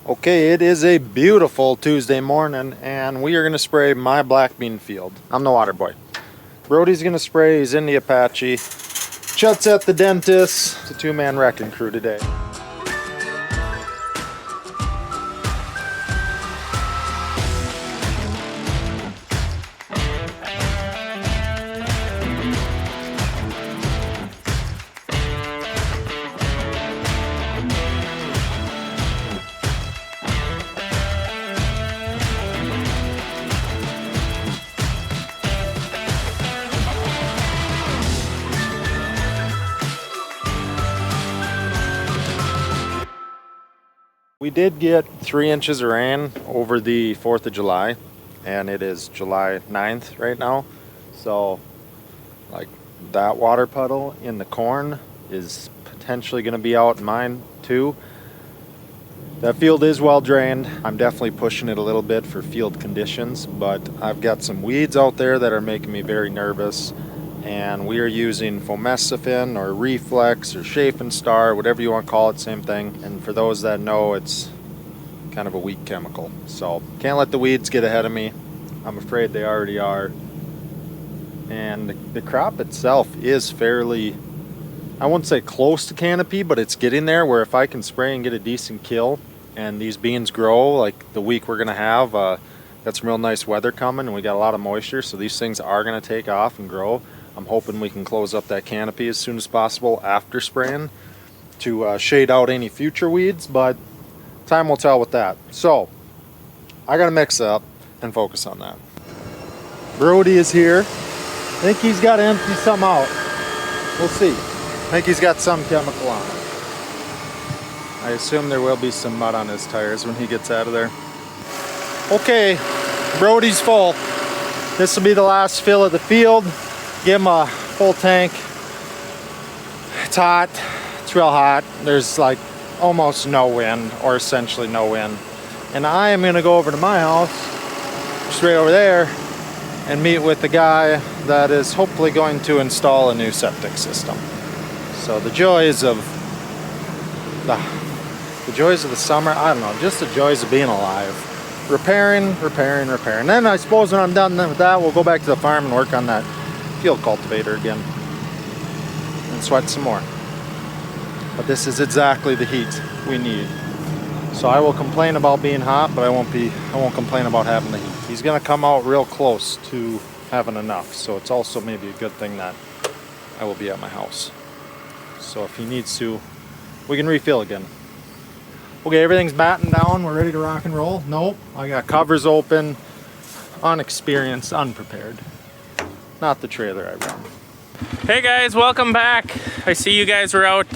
Okay, it is a beautiful Tuesday morning and we are going to spray my black bean field. I'm the water boy. Brody's going to spray, he's in the Apache. Chut's at the dentist. It's a two-man wrecking crew today. We did get 3 inches of rain over the 4th of July, and it is July 9th right now. So, like, that water puddle in the corn is potentially going to be out in mine too. That field is well drained. I'm definitely pushing it a little bit for field conditions, but I've got some weeds out there that are making me very nervous. And we are using Fomesifin or Reflex or Chafin Star, whatever you want to call it, same thing. And for those that know, it's kind of a weak chemical. So can't let the weeds get ahead of me. I'm afraid they already are. And the crop itself is fairly, I won't say close to canopy, but it's getting there where if I can spray and get a decent kill and these beans grow like the week we're going to have, got some real nice weather coming and we got a lot of moisture, so these things are going to take off and grow. I'm hoping we can close up that canopy as soon as possible after spraying to shade out any future weeds, but time will tell with that. So I gotta mix up and focus on that. Brody is here. I think he's got to empty some out. We'll see. I think he's got some chemical on it. I assume there will be some mud on his tires when he gets out of there. Okay, Brody's full. This will be the last fill of the field. Give him a full tank. It's hot. It's real hot. There's like almost no wind, or essentially no wind. And I am gonna go over to my house, just right over there, and meet with the guy that is hopefully going to install a new septic system. So the joys of the summer, I don't know, just the joys of being alive. Repairing. Then I suppose when I'm done with that, we'll go back to the farm and work on that field cultivator again and sweat some more. But this is exactly the heat we need. So I will complain about being hot, but I won't complain about having the heat. He's gonna come out real close to having enough, so it's also maybe a good thing that I will be at my house. So if he needs to, we can refill again. Okay, everything's battened down, we're ready to rock and roll. Nope, I got covers open, unexperienced, unprepared. Not the trailer I run. Hey guys, welcome back. I see you guys were out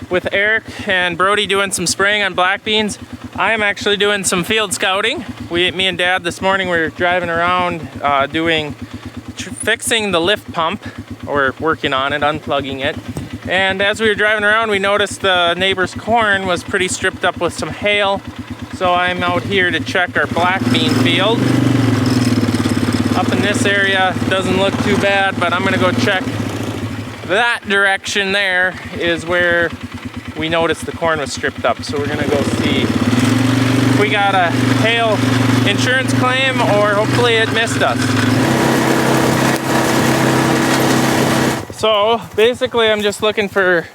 with Eric and Brody doing some spraying on black beans. I am actually doing some field scouting. Me and Dad this morning were driving around fixing the lift pump, or working on it, unplugging it. And as we were driving around, we noticed the neighbor's corn was pretty stripped up with some hail. So I'm out here to check our black bean field. Up in this area, doesn't look too bad, but I'm gonna go check that direction. There is where we noticed the corn was stripped up. So we're gonna go see if we got a hail insurance claim, or hopefully it missed us. So basically I'm just looking for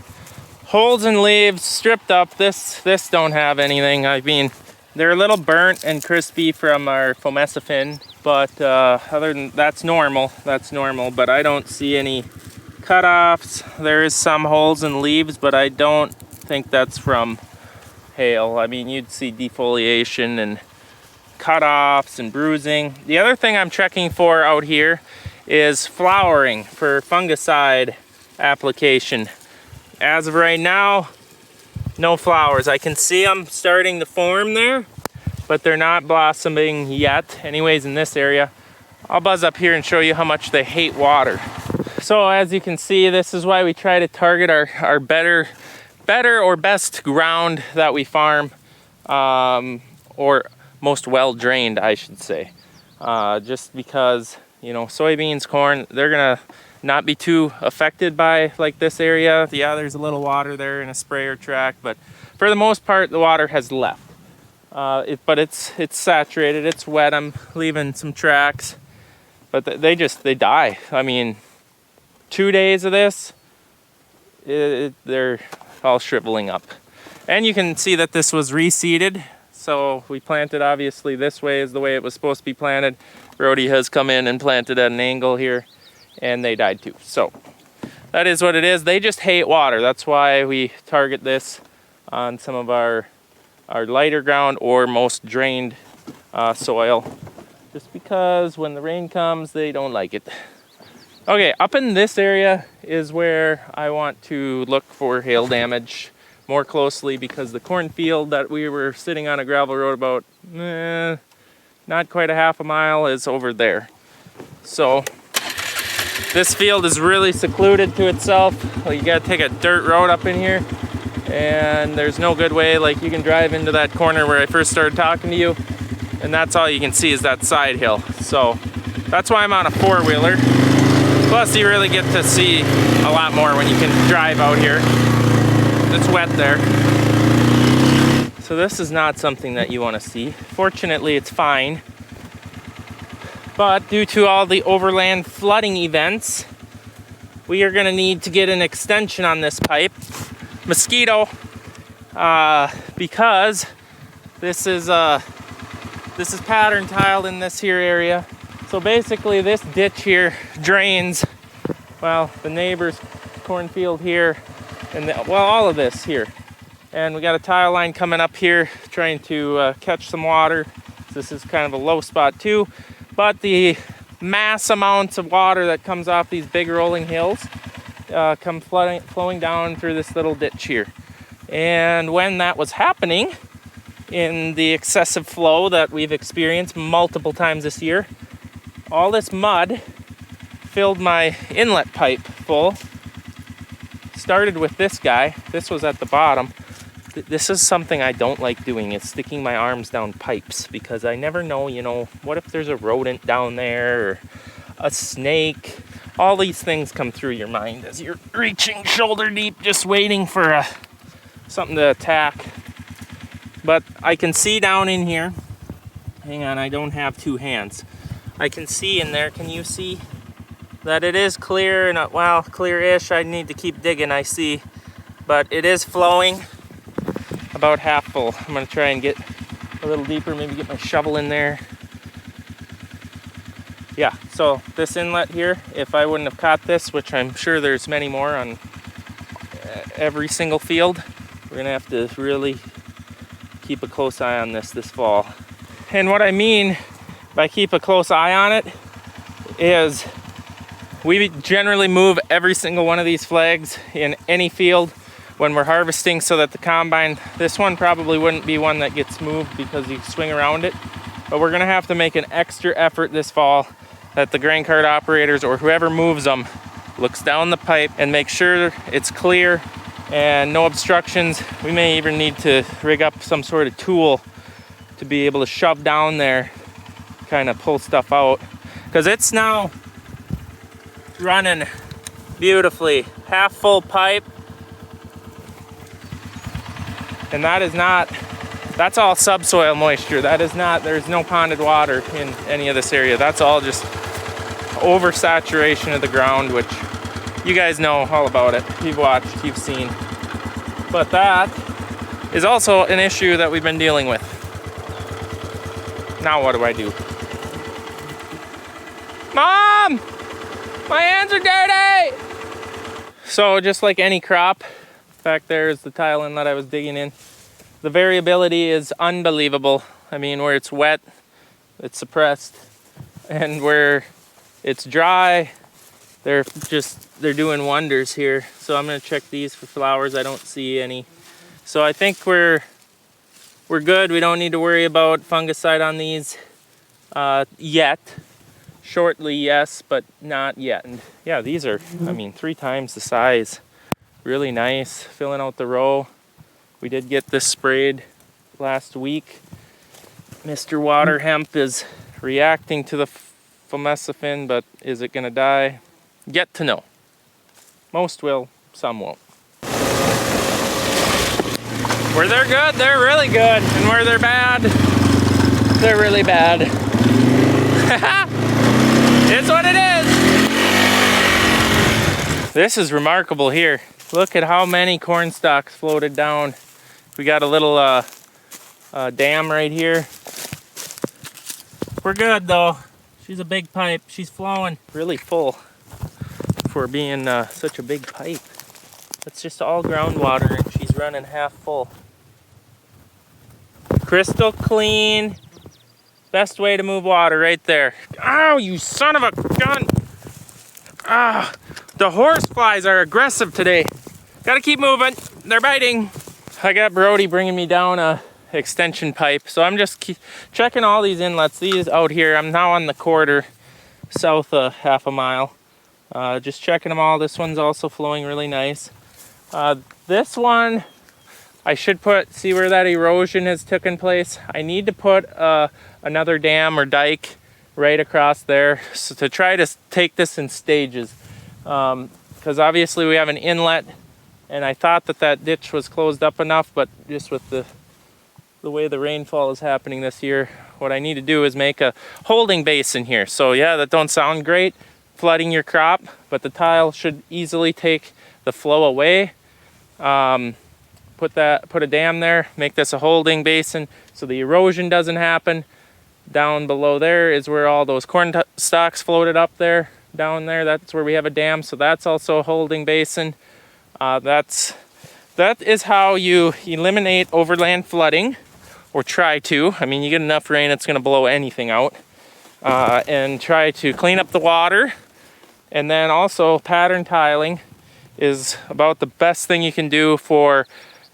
holes and leaves stripped up. This don't have anything. I mean, they're a little burnt and crispy from our Fomesifin, but other than that's normal, but I don't see any cutoffs. There is some holes and leaves, but I don't think that's from hail. I mean, you'd see defoliation and cutoffs and bruising. The other thing I'm checking for out here is flowering for fungicide application. As of right now, no flowers. I can see them starting to form there, but they're not blossoming yet. Anyways, in this area, I'll buzz up here and show you how much they hate water. So as you can see, this is why we try to target our better or best ground that we farm, or most well-drained, I should say. Just because, you know, soybeans, corn, they're gonna not be too affected by like this area. Yeah, there's a little water there in a sprayer track, but for the most part, the water has left. But it's saturated, it's wet, I'm leaving some tracks. But they die. I mean, 2 days of this, they're all shriveling up. And you can see that this was reseeded. So we planted, obviously, this way is the way it was supposed to be planted. Brody has come in and planted at an angle here, and they died too. So that is what it is. They just hate water. That's why we target this on some of our lighter ground or most drained soil. Just because when the rain comes, they don't like it. Okay, up in this area is where I want to look for hail damage more closely, because the cornfield that we were sitting on a gravel road about not quite a half a mile is over there. So this field is really secluded to itself. You gotta take a dirt road up in here, and there's no good way. Like, you can drive into that corner where I first started talking to you, and that's all you can see is that side hill. So that's why I'm on a four-wheeler. Plus, you really get to see a lot more when you can drive out here. It's wet there. So this is not something that you want to see. Fortunately, it's fine. But due to all the overland flooding events, we are going to need to get an extension on this pipe. Mosquito, because this is pattern tiled in this here area. So basically this ditch here drains, well, the neighbor's cornfield here, and all of this here. And we got a tile line coming up here trying to catch some water. This is kind of a low spot too, but the mass amounts of water that comes off these big rolling hills come flowing down through this little ditch here. And when that was happening, in the excessive flow that we've experienced multiple times this year, all this mud filled my inlet pipe full. Started with this guy. This was at the bottom. This is something I don't like doing, is sticking my arms down pipes, because I never know, what if there's a rodent down there or a snake? All these things come through your mind as you're reaching shoulder deep, just waiting for something to attack. But I can see down in here. Hang on, I don't have two hands. I can see in there. Can you see that it is clear? And well, clear-ish. I need to keep digging, I see. But it is flowing about half full. I'm going to try and get a little deeper, maybe get my shovel in there. Yeah, so this inlet here, if I wouldn't have caught this, which I'm sure there's many more on every single field, we're going to have to really keep a close eye on this fall. And what I mean by keep a close eye on it is we generally move every single one of these flags in any field when we're harvesting, so that the combine, this one probably wouldn't be one that gets moved because you swing around it, but we're gonna have to make an extra effort this fall that the grain cart operators or whoever moves them looks down the pipe and make sure it's clear and no obstructions. We may even need to rig up some sort of tool to be able to shove down there, kind of pull stuff out, because it's now running beautifully. Half full pipe. And that's all subsoil moisture. There's no ponded water in any of this area. That's all just oversaturation of the ground, which you guys know all about it. You've watched, you've seen. But that is also an issue that we've been dealing with. Now what do I do? Mom! My hands are dirty! So just like any crop, back there is the tile inlet I was digging in. The variability is unbelievable. I mean, where it's wet, it's suppressed. And where it's dry, they're doing wonders here. So I'm gonna check these for flowers. I don't see any. So I think we're good. We don't need to worry about fungicide on these yet. Shortly, yes, but not yet. And yeah, these are, 3 times the size. Really nice, filling out the row. We did get this sprayed last week. Mr. Water Hemp is reacting to the fomesifin, but is it gonna die? Yet to know. Most will, some won't. Where they're good, they're really good. And where they're bad, they're really bad. It's what it is. This is remarkable here. Look at how many corn stalks floated down. We got a little dam right here. We're good though. She's a big pipe. She's flowing really full for being such a big pipe. It's just all groundwater and she's running half full. Crystal clean. Best way to move water right there. Ow, you son of a gun. Ah, the horse flies are aggressive today. Gotta keep moving. They're biting. I got Brody bringing me down a extension pipe. So I'm just checking all these inlets. These out here, I'm now on the quarter south of half a mile. Just checking them all. This one's also flowing really nice. This one, I should see where that erosion has taken place. I need to put another dam or dike right across there so to try to take this in stages. Because obviously we have an inlet and I thought that ditch was closed up enough, but just with the way the rainfall is happening this year, what I need to do is make a holding basin here. So yeah, that don't sound great, flooding your crop, but the tile should easily take the flow away. Put a dam there, make this a holding basin so the erosion doesn't happen. Down below there is where all those corn stalks floated up there. Down there, that's where we have a dam, so that's also a holding basin. That is how you eliminate overland flooding, or try to. I mean, you get enough rain, it's gonna blow anything out. And try to clean up the water. And then also pattern tiling is about the best thing you can do for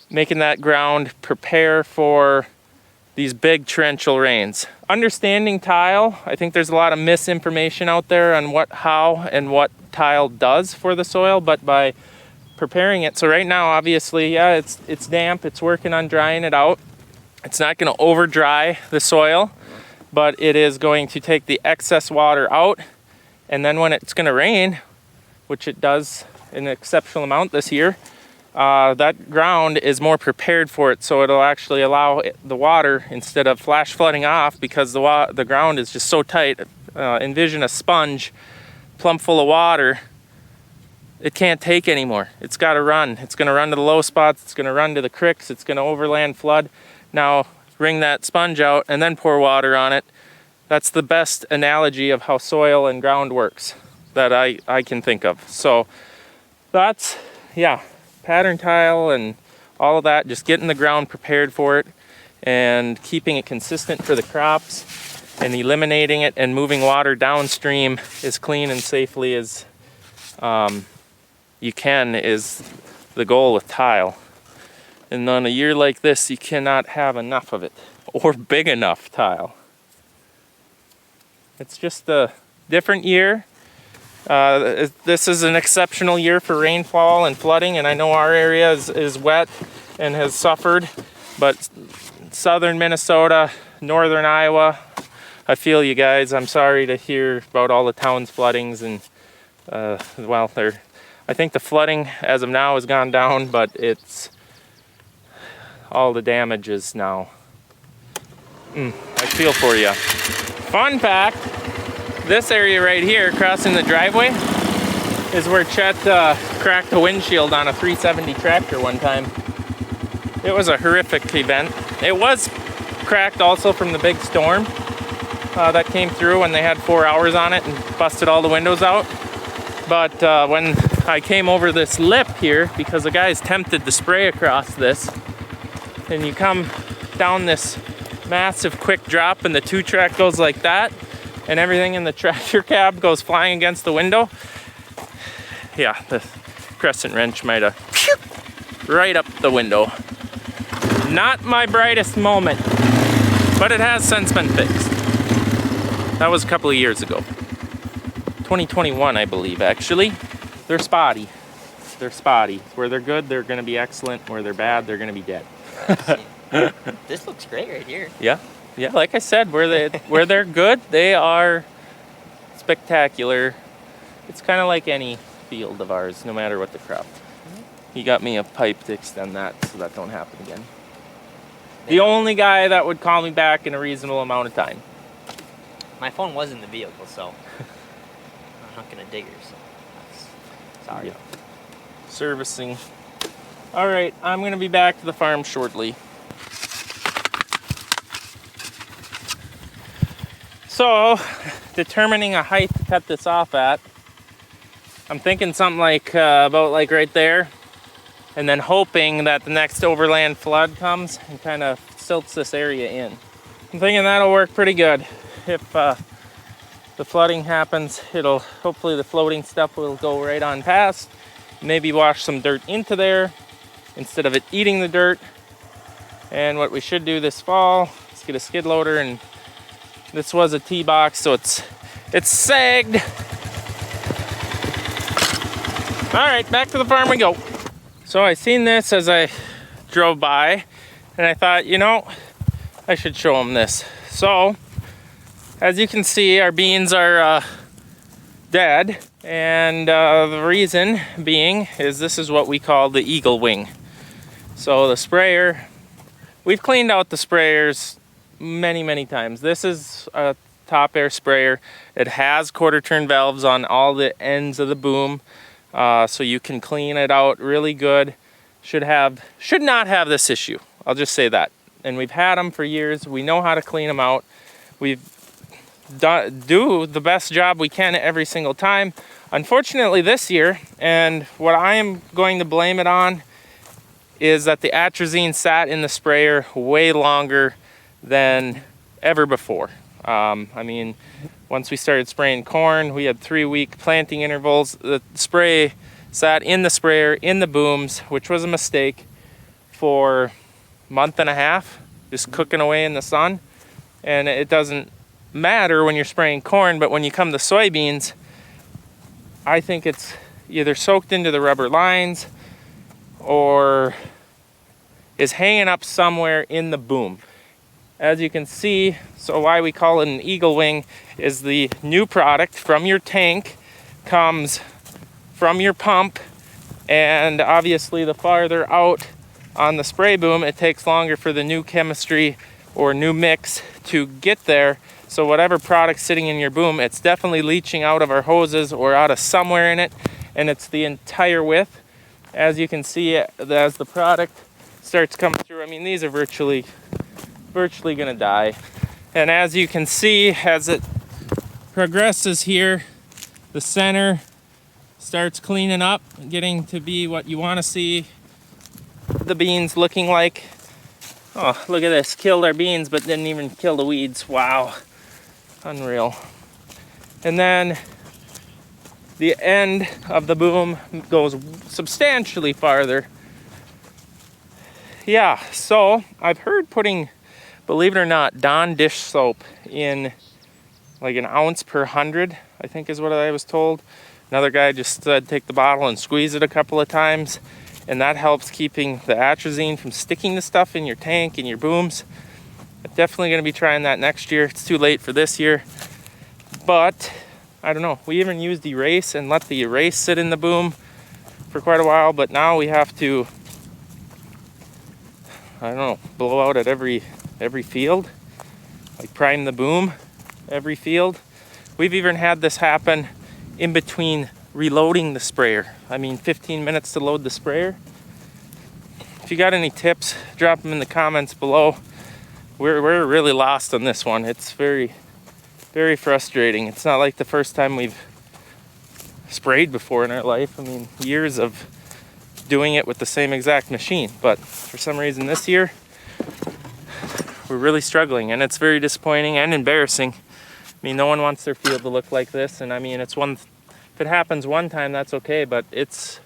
making that ground prepare for these big torrential rains. Understanding tile, I think there's a lot of misinformation out there on how and what tile does for the soil, but by preparing it, so right now obviously, yeah, it's damp, it's working on drying it out. It's not gonna over dry the soil, but it is going to take the excess water out, and then when it's gonna rain, which it does in an exceptional amount this year, that ground is more prepared for it, so it'll actually allow the water, instead of flash flooding off because the ground is just so tight. Envision a sponge plumb full of water. It can't take anymore. It's got to run. It's going to run to the low spots. It's going to run to the creeks. It's going to overland flood. Now wring that sponge out and then pour water on it. That's the best analogy of how soil and ground works that I can think of. So that's, yeah, pattern tile and all of that, just getting the ground prepared for it and keeping it consistent for the crops and eliminating it and moving water downstream as clean and safely as you can is the goal with tile. And on a year like this, you cannot have enough of it or big enough tile. It's just a different year. This is an exceptional year for rainfall and flooding, and I know our area is wet and has suffered, but southern Minnesota, northern Iowa, I feel you guys. I'm sorry to hear about all the towns floodings, and well, I think the flooding as of now has gone down, but it's all the damage is now. I feel for you. Fun fact, this area right here, crossing the driveway, is where Chet cracked the windshield on a 370 tractor one time. It was a horrific event. It was cracked also from the big storm that came through when they had 4 hours on it and busted all the windows out. But when I came over this lip here, because the guy's tempted to spray across this, and you come down this massive quick drop and the 2-track goes like that, and everything in the tractor cab goes flying against the window. Yeah, the crescent wrench might have right up the window. Not my brightest moment, but it has since been fixed. That was a couple of years ago. 2021, I believe, actually. They're spotty. They're spotty. Where they're good, they're gonna be excellent. Where they're bad, they're gonna be dead. This looks great right here. Yeah, yeah. Like I said, where they're good, they are spectacular. It's kind of like any field of ours, no matter what the crop. He got me a pipe to extend that so that don't happen again. The only guy that would call me back in a reasonable amount of time. My phone was in the vehicle, so I'm not gonna dig her. So sorry. Yeah. Servicing. All right, I'm gonna be back to the farm shortly. So, determining a height to cut this off at, I'm thinking something like about like right there, and then hoping that the next overland flood comes and kind of silts this area in. I'm thinking that'll work pretty good. If the flooding happens, hopefully the floating stuff will go right on past, maybe wash some dirt into there instead of it eating the dirt. And what we should do this fall is get a skid loader, and this was a T-box, so it's sagged. All right, back to the farm we go. So I seen this as I drove by, and I thought, you know, I should show them this. So, as you can see, our beans are dead, and the reason being is this is what we call the eagle wing. So the sprayer, we've cleaned out the sprayers many times. This is a top air sprayer. It has quarter turn valves on all the ends of the boom, so you can clean it out really good. Should not have this issue. I'll just say that. And we've had them for years. We know how to clean them out. We've do the best job we can every single time. Unfortunately this year, and what I am going to blame it on, is that the atrazine sat in the sprayer way longer than ever before. I mean, once we started spraying corn, we had 3-week planting intervals. The spray sat in the sprayer, in the booms, which was a mistake, for a month and a half, just cooking away in the sun. And it doesn't matter when you're spraying corn, but when you come to soybeans, I think it's either soaked into the rubber lines or is hanging up somewhere in the boom. As you can see, so why we call it an eagle wing is the new product from your tank comes from your pump, and obviously the farther out on the spray boom, it takes longer for the new chemistry or new mix to get there. So whatever product's sitting in your boom, it's definitely leaching out of our hoses or out of somewhere in it, and it's the entire width. As you can see, as the product starts coming through, I mean, these are virtually gonna die. And as you can see, as it progresses here, the center starts cleaning up, getting to be what you want to see the beans looking like. Oh, look at this, killed our beans but didn't even kill the weeds. Wow, unreal. And then the end of the boom goes substantially farther. Yeah, so I've heard putting, believe it or not, Dawn dish soap in like an ounce per 100, I think is what I was told. Another guy just said take the bottle and squeeze it a couple of times, and that helps keeping the atrazine from sticking to stuff in your tank and your booms. I'm definitely going to be trying that next year. It's too late for this year, but I don't know. We even used erase and let the erase sit in the boom for quite a while, but now we have to, I don't know, blow out at every field, like prime the boom every field. We've even had this happen in between reloading the sprayer. I mean, 15 minutes to load the sprayer. If you got any tips, drop them in the comments below. We're really lost on this one. It's very frustrating. It's not like the first time we've sprayed before in our life. I mean, years of doing it with the same exact machine, but for some reason this year we're really struggling, and it's very disappointing and embarrassing. I mean, no one wants their field to look like this, and I mean, if it happens one time, that's okay, but it's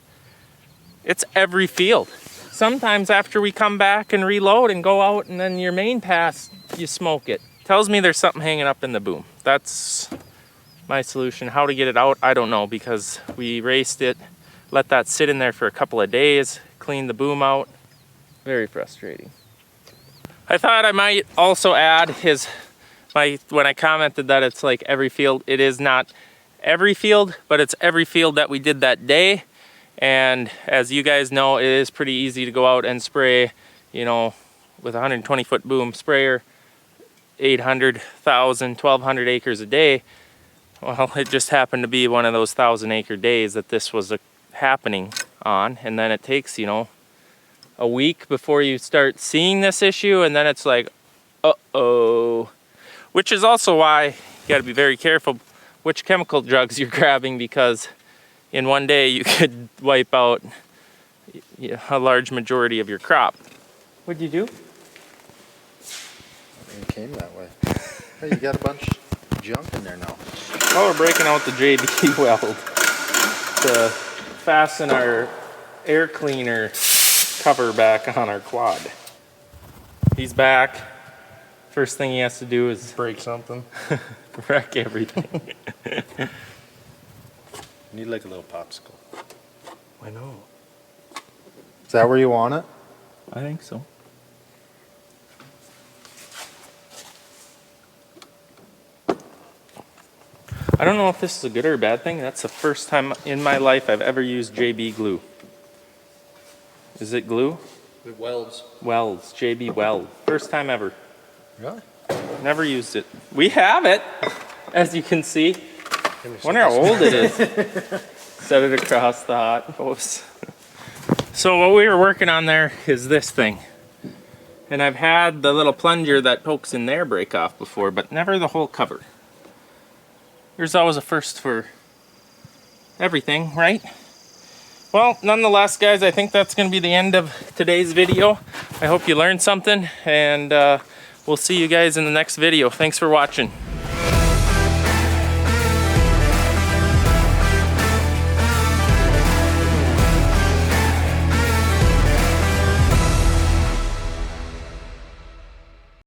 every field. Sometimes after we come back and reload and go out, and then your main pass, you smoke it. Tells me there's something hanging up in the boom. That's my solution. How to get it out, I don't know, because we raced it, let that sit in there for a couple of days, cleaned the boom out. Very frustrating. I thought I might also add when I commented that it's like every field, it is not every field, but it's every field that we did that day. And as you guys know, it is pretty easy to go out and spray, you know, with a 120-foot boom sprayer, 800,000, 1,200 acres a day. Well, it just happened to be one of those 1,000-acre days that this was happening on, and then it takes, you know, a week before you start seeing this issue, and then it's like, uh-oh. Which is also why you got to be very careful which chemical drugs you're grabbing, because in one day you could wipe out a large majority of your crop. What'd you do? It came that way. Hey, you got a bunch of junk in there now. Well, we're breaking out the JB weld to fasten our air cleaner cover back on our quad. He's back. First thing he has to do is Break something. wreck everything. Need like a little popsicle. I know. Is that where you want it? I think so. I don't know if this is a good or a bad thing. That's the first time in my life I've ever used JB glue. Is it glue? It welds. Welds, JB weld. First time ever. Really? Never used it. We have it, as you can see. Wonder how old it is. Set it across the hot post. So what we were working on there is this thing. And I've had the little plunger that pokes in there break off before, but never the whole cover. There's always a first for everything, right? Well, nonetheless, guys, I think that's going to be the end of today's video. I hope you learned something, and we'll see you guys in the next video. Thanks for watching.